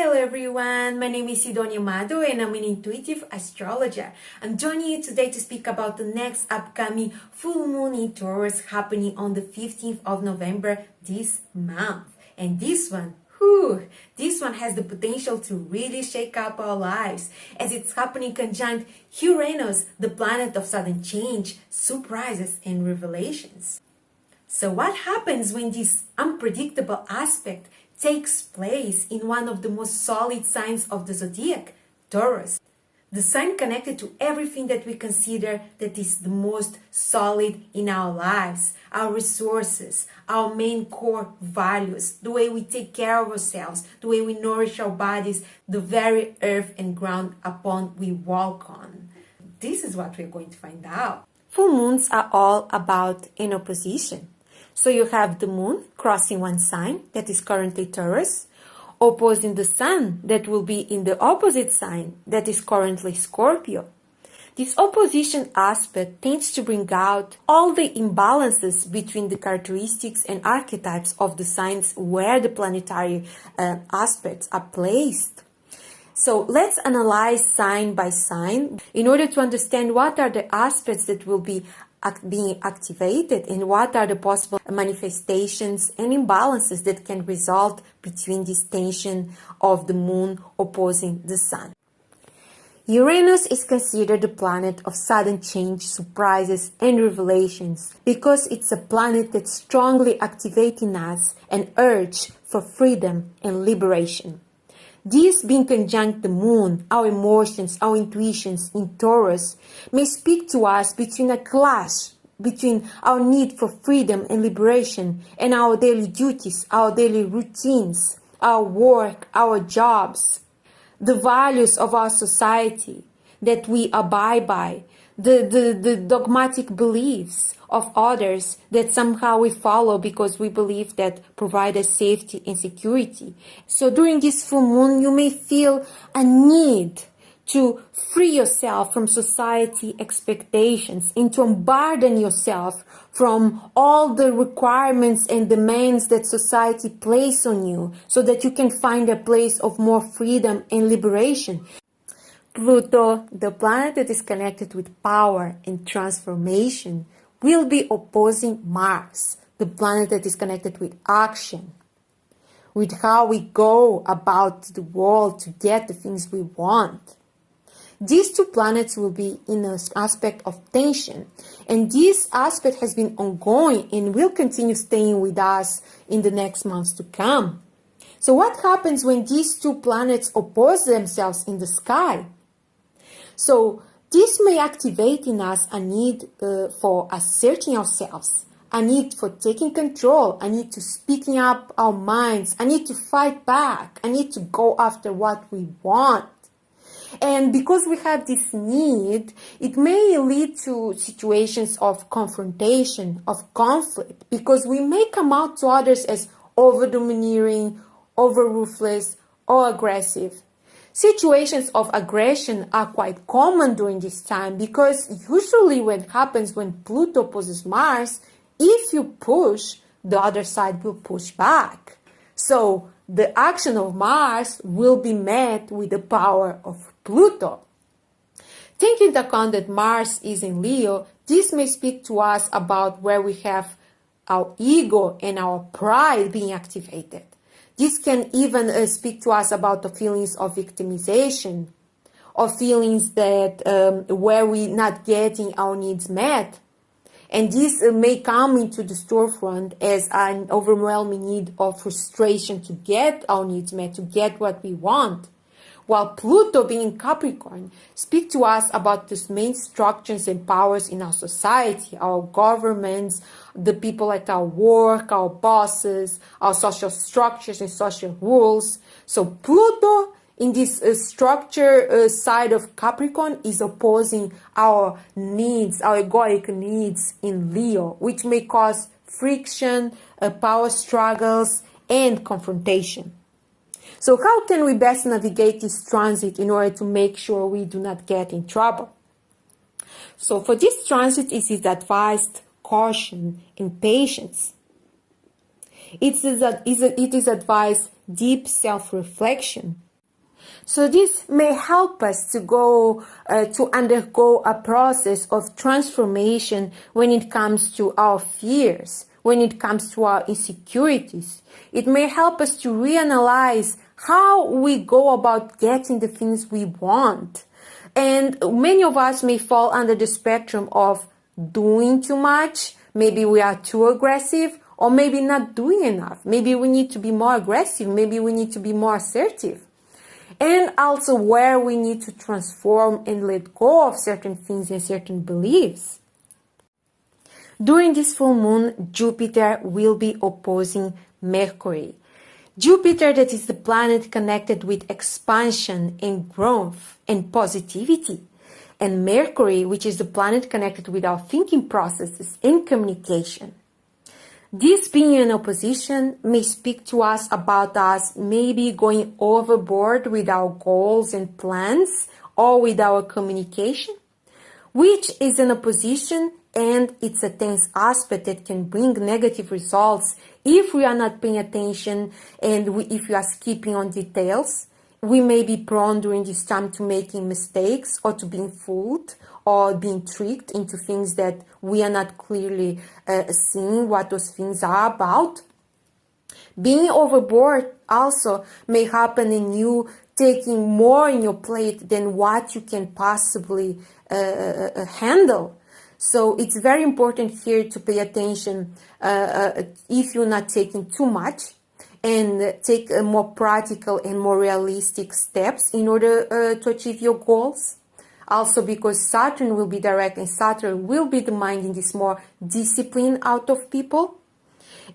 Hello everyone, my name is Sidonia Mado and I'm an intuitive astrologer. I'm joining you today to speak about the next upcoming full moon in Taurus happening on the 15th of November this month. And this one has the potential to really shake up our lives as it's happening conjunct Uranus, the planet of sudden change, surprises and revelations. So what happens when this unpredictable aspect takes place in one of the most solid signs of the zodiac, Taurus? The sign connected to everything that we consider that is the most solid in our lives, our resources, our main core values, the way we take care of ourselves, the way we nourish our bodies, the very earth and ground upon we walk on. This is what we're going to find out. Full moons are all about an opposition. So you have the moon crossing one sign, that is currently Taurus, opposing the sun, that will be in the opposite sign, that is currently Scorpio. This opposition aspect tends to bring out all the imbalances between the characteristics and archetypes of the signs where the planetary aspects are placed. So let's analyze sign by sign in order to understand what are the aspects that will be being activated and what are the possible manifestations and imbalances that can result between this tension of the moon opposing the sun. Uranus is considered the planet of sudden change, surprises and revelations because it's a planet that's strongly activating us an urge for freedom and liberation. This being conjunct the moon, our emotions, our intuitions in Taurus may speak to us between a clash between our need for freedom and liberation and our daily duties, our daily routines, our work, our jobs, the values of our society that we abide by, the dogmatic beliefs of others that somehow we follow because we believe that provide us safety and security. So during this full moon, you may feel a need to free yourself from society expectations and to unburden yourself from all the requirements and demands that society places on you so that you can find a place of more freedom and liberation. Pluto, the planet that is connected with power and transformation, will be opposing Mars, the planet that is connected with action, with how we go about the world to get the things we want. These two planets will be in an aspect of tension, and this aspect has been ongoing and will continue staying with us in the next months to come. So what happens when these two planets oppose themselves in the sky? So this may activate in us a need for asserting ourselves, a need for taking control, a need to speaking up our minds, a need to fight back, a need to go after what we want. And because we have this need, it may lead to situations of confrontation, of conflict, because we may come out to others as over-domineering, over-ruthless, or aggressive. Situations of aggression are quite common during this time because usually what happens when Pluto opposes Mars, if you push, the other side will push back. So the action of Mars will be met with the power of Pluto. Taking into account that Mars is in Leo, this may speak to us about where we have our ego and our pride being activated. This can even speak to us about the feelings of victimization, or feelings that where we're not getting our needs met. And this may come into the storefront as an overwhelming need of frustration to get our needs met, to get what we want. While Pluto, being in Capricorn, speak to us about these main structures and powers in our society, our governments, the people at our work, our bosses, our social structures and social rules. So Pluto, in this structure side of Capricorn, is opposing our needs, our egoic needs in Leo, which may cause friction, power struggles, and confrontation. So how can we best navigate this transit in order to make sure we do not get in trouble? So for this transit, it is advised caution and patience. It is advised deep self-reflection So this may help us to undergo a process of transformation when it comes to our fears, when it comes to our insecurities. It may help us to reanalyze how we go about getting the things we want. And many of us may fall under the spectrum of doing too much. Maybe we are too aggressive, or maybe not doing enough. Maybe we need to be more aggressive. Maybe we need to be more assertive. And also where we need to transform and let go of certain things and certain beliefs. During this full moon, Jupiter will be opposing Mercury. Jupiter, that is the planet connected with expansion and growth and positivity. And Mercury, which is the planet connected with our thinking processes and communication. This being in opposition may speak to us about us maybe going overboard with our goals and plans or with our communication, which is an opposition, and it's a tense aspect that can bring negative results if we are not paying attention and if we are skipping on details. We may be prone during this time to making mistakes or to being fooled or being tricked into things that we are not clearly seeing what those things are about. Being overboard also may happen in you taking more in your plate than what you can possibly handle. So it's very important here to pay attention if you're not taking too much, and take more practical and more realistic steps in order to achieve your goals. Also because Saturn will be direct, and Saturn will be demanding this more discipline out of people.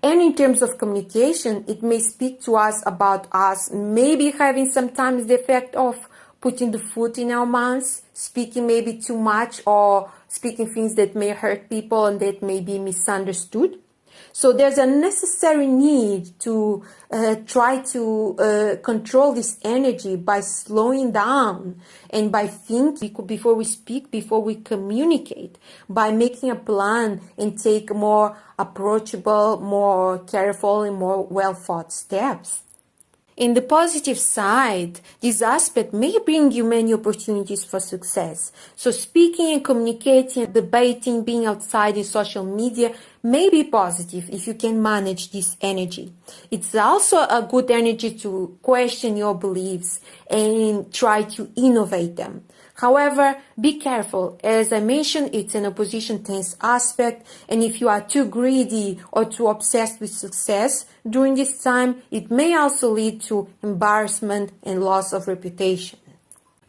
And in terms of communication, it may speak to us about us maybe having sometimes the effect of putting the foot in our mouths, speaking maybe too much or speaking things that may hurt people and that may be misunderstood. So there's a necessary need to try to control this energy by slowing down and by thinking before we speak, before we communicate, by making a plan and take more approachable, more careful and more well thought steps. In the positive side, this aspect may bring you many opportunities for success. So speaking and communicating, debating, being outside in social media may be positive if you can manage this energy. It's also a good energy to question your beliefs and try to innovate them. However, be careful. As I mentioned, it's an opposition tense aspect, and if you are too greedy or too obsessed with success during this time, it may also lead to embarrassment and loss of reputation.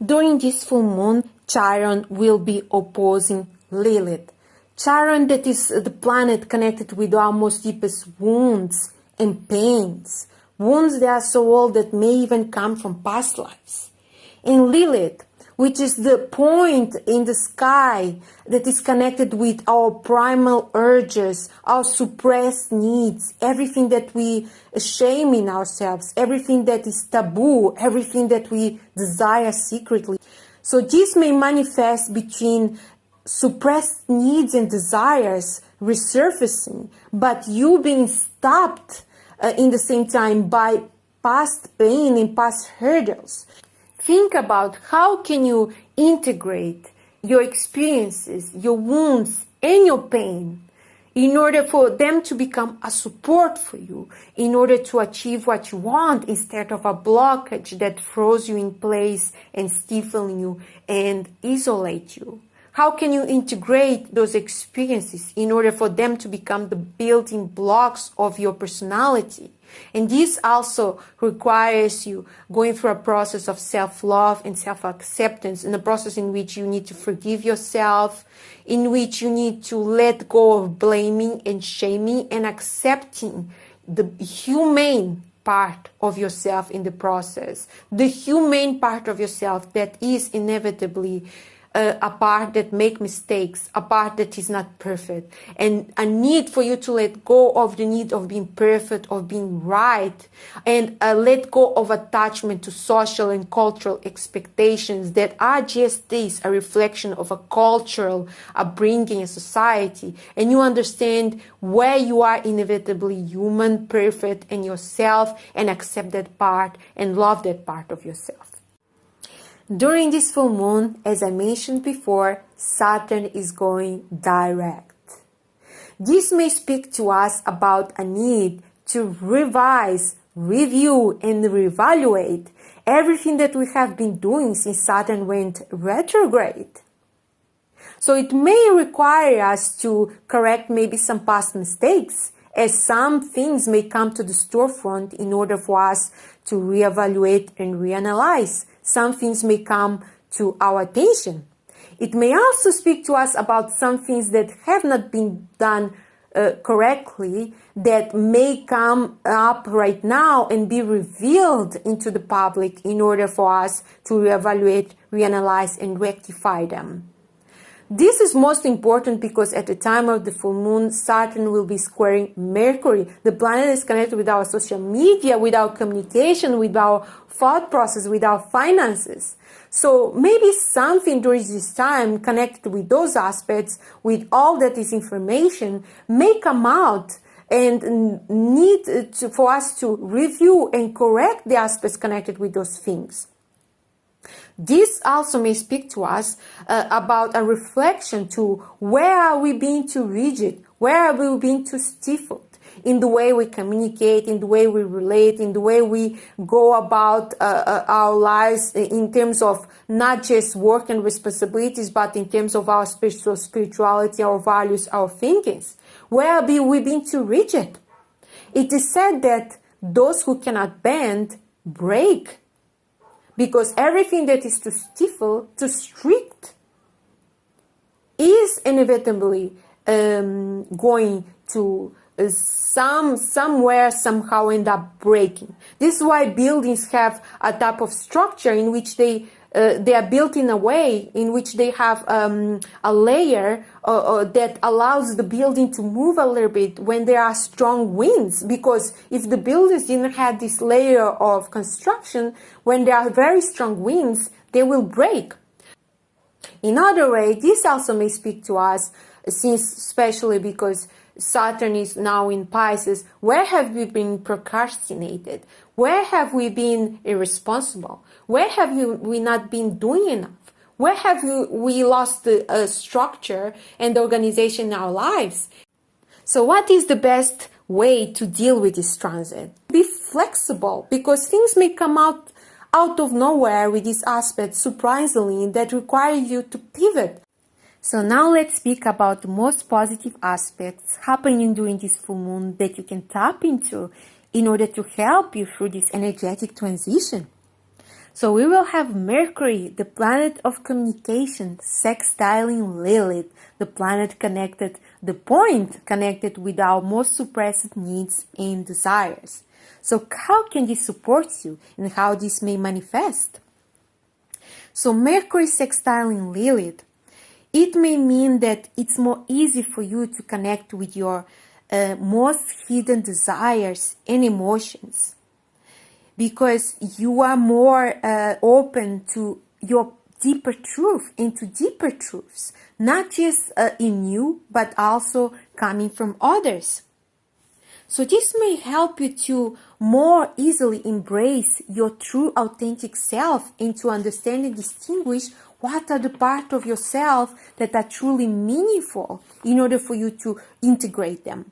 During this full moon, Chiron will be opposing Lilith. Chiron, that is the planet connected with our most deepest wounds and pains. Wounds that are so old that may even come from past lives. And Lilith, which is the point in the sky that is connected with our primal urges, our suppressed needs, everything that we shame in ourselves, everything that is taboo, everything that we desire secretly. So this may manifest between suppressed needs and desires resurfacing, but you being stopped in the same time by past pain and past hurdles. Think about how can you integrate your experiences, your wounds, and your pain in order for them to become a support for you, in order to achieve what you want instead of a blockage that throws you in place and stifle you and isolate you. How can you integrate those experiences in order for them to become the building blocks of your personality? And this also requires you going through a process of self-love and self-acceptance, in a process in which you need to forgive yourself, in which you need to let go of blaming and shaming and accepting the humane part of yourself in the process, the humane part of yourself that is inevitably a part that make mistakes, a part that is not perfect, and a need for you to let go of the need of being perfect, of being right, and let go of attachment to social and cultural expectations that are just this, a reflection of a cultural upbringing in society, and you understand where you are inevitably human, perfect, and yourself, and accept that part and love that part of yourself. During this full moon, as I mentioned before, Saturn is going direct. This may speak to us about a need to revise, review, and reevaluate everything that we have been doing since Saturn went retrograde. So it may require us to correct maybe some past mistakes, as some things may come to the storefront in order for us to reevaluate and reanalyze. Some things may come to our attention. It may also speak to us about some things that have not been done correctly that may come up right now and be revealed into the public in order for us to reevaluate, reanalyze, and rectify them. This is most important because at the time of the full moon, Saturn will be squaring Mercury. The planet is connected with our social media, with our communication, with our thought process, with our finances. So maybe something during this time connected with those aspects, with all that is information, may come out and need for us to review and correct the aspects connected with those things. This also may speak to us about a reflection to where are we being too rigid, where are we being too stifled in the way we communicate, in the way we relate, in the way we go about our lives in terms of not just work and responsibilities, but in terms of our spirituality, our values, our thinkings. Where are we being too rigid? It is said that those who cannot bend break. Because everything that is too stifle, too strict, is inevitably going to somewhere, somehow end up breaking. This is why buildings have a type of structure in which they are built in a way in which they have a layer that allows the building to move a little bit when there are strong winds. Because if the buildings didn't have this layer of construction, when there are very strong winds, they will break. In other way, this also may speak to us, since especially because Saturn is now in Pisces, where have we been procrastinated? Where have we been irresponsible? Where have we not been doing enough? Where have we lost the structure and organization in our lives? So what is the best way to deal with this transit? Be flexible, because things may come out of nowhere with this aspect, surprisingly, that require you to pivot. So now let's speak about the most positive aspects happening during this full moon that you can tap into in order to help you through this energetic transition. So we will have Mercury, the planet of communication, sextiling Lilith, the planet connected, the point connected with our most suppressed needs and desires. So how can this support you and how this may manifest? So Mercury sextiling Lilith, it may mean that it's more easy for you to connect with your most hidden desires and emotions, because you are more open to your deeper truth, into deeper truths, not just in you, but also coming from others. So this may help you to more easily embrace your true authentic self and to understand and distinguish what are the parts of yourself that are truly meaningful in order for you to integrate them.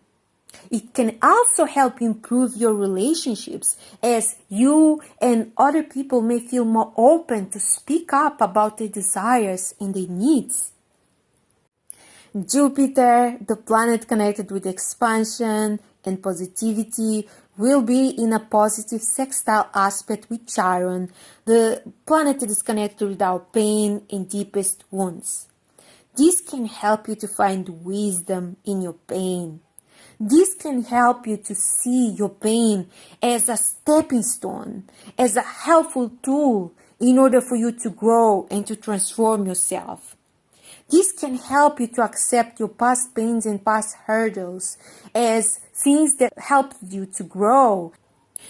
It can also help improve your relationships, as you and other people may feel more open to speak up about their desires and their needs. Jupiter, the planet connected with expansion and positivity, will be in a positive sextile aspect with Chiron, the planet that is connected with our pain and deepest wounds. This can help you to find wisdom in your pain. This can help you to see your pain as a stepping stone, as a helpful tool in order for you to grow and to transform yourself. This can help you to accept your past pains and past hurdles as things that helped you to grow.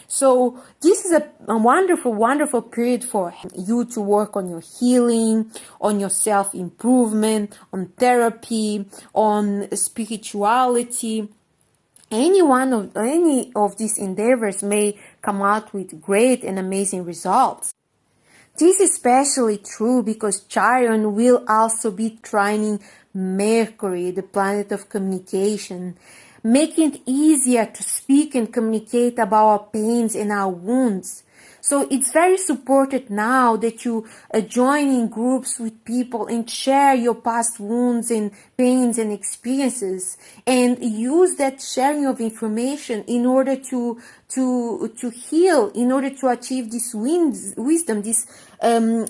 So this is a wonderful, wonderful period for you to work on your healing, on your self-improvement, on therapy, on spirituality. Any of these endeavors may come out with great and amazing results. This is especially true because Chiron will also be trining Mercury, the planet of communication, making it easier to speak and communicate about our pains and our wounds. So it's very supported now that you join in groups with people and share your past wounds and pains and experiences, and use that sharing of information in order to heal, in order to achieve this wisdom, this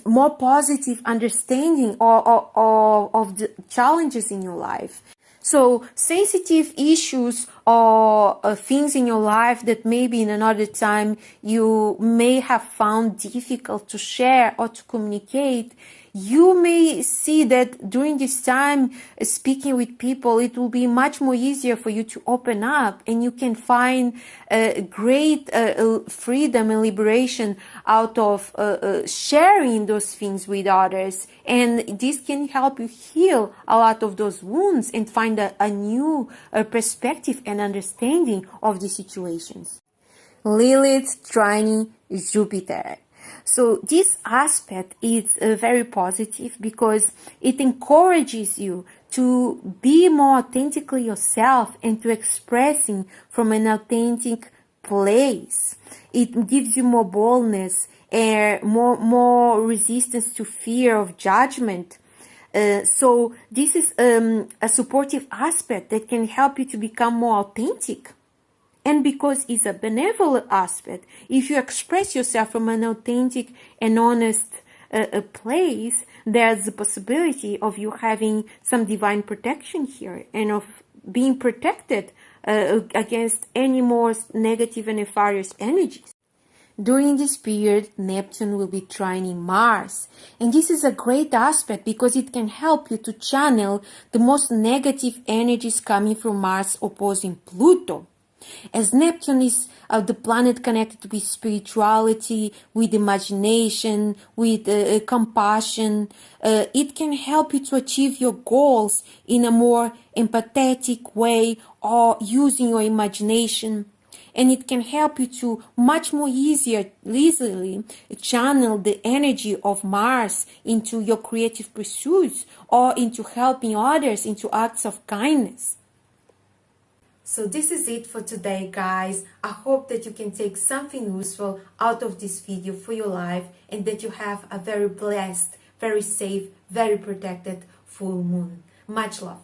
more positive understanding of the challenges in your life. So sensitive issues or things in your life that maybe in another time you may have found difficult to share or to communicate, you may see that during this time speaking with people, it will be much more easier for you to open up, and you can find great freedom and liberation out of sharing those things with others. And this can help you heal a lot of those wounds and find a new perspective and understanding of the situations. Lilith trining Jupiter. So this aspect is very positive because it encourages you to be more authentically yourself and to expressing from an authentic place. It gives you more boldness and more resistance to fear of judgment. So this is a supportive aspect that can help you to become more authentic. And because it's a benevolent aspect, if you express yourself from an authentic and honest place, there's the possibility of you having some divine protection here and of being protected against any more negative and nefarious energies. During this period, Neptune will be trining Mars. And this is a great aspect because it can help you to channel the most negative energies coming from Mars opposing Pluto. As Neptune is the planet connected with spirituality, with imagination, with compassion, it can help you to achieve your goals in a more empathetic way or using your imagination. And it can help you to much more easily channel the energy of Mars into your creative pursuits or into helping others, into acts of kindness. So this is it for today, guys. I hope that you can take something useful out of this video for your life and that you have a very blessed, very safe, very protected full moon. Much love.